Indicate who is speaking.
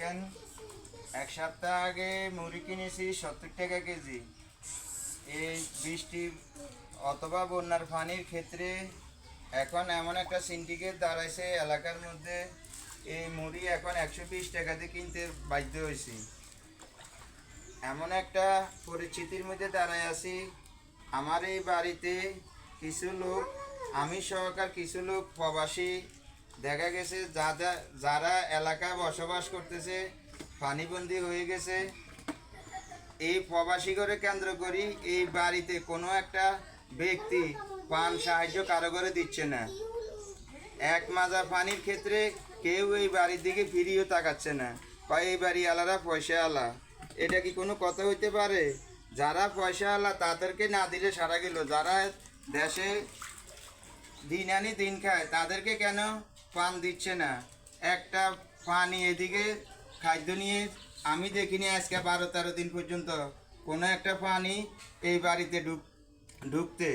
Speaker 1: দেখেন, এক সপ্তাহ আগে মুড়ি কিনেছি 70 টাকা কেজি। এই বৃষ্টি অথবা বন্যার পানির ক্ষেত্রে এখন এমন একটা সিন্ডিকেট দাঁড়াইছে এলাকার মধ্যে, এই মুড়ি এখন 120 টাকাতে কিনতে বাধ্য হয়েছি। এমন একটা পরিস্থিতির মধ্যে দাঁড়ায় আছি। আমার এই বাড়িতে কিছু লোক, আমি সহকার কিছু লোক প্রবাসী দেখা গেছে, যারা এলাকায় বসবাস করতেছে পানিবন্দী হয়ে গেছে। এই প্রবাসী করে কেন্দ্র করি এই বাড়িতে কোনো একটা ব্যক্তি পান সাহায্য কারো করে দিচ্ছে না। এক মাজা পানির ক্ষেত্রে কেউ এই বাড়ির দিকে ফিরিয়েও তাকাচ্ছে না, বা এই বাড়ি আলারা পয়সা আলা। এটা কি কোনো কথা হইতে পারে? যারা পয়সা আলা তাদেরকে না দিলে সারা গেল, যারা দেশে দিন আনি দিন খায় তাদেরকে কেন পান দিচ্ছে না? একটা পানি এদিকে খাদ্য নিয়ে আমি দেখিনি আজকে 12-13 দিন পর্যন্ত কোনো একটা পানি এই বাড়িতে ঢুকতে।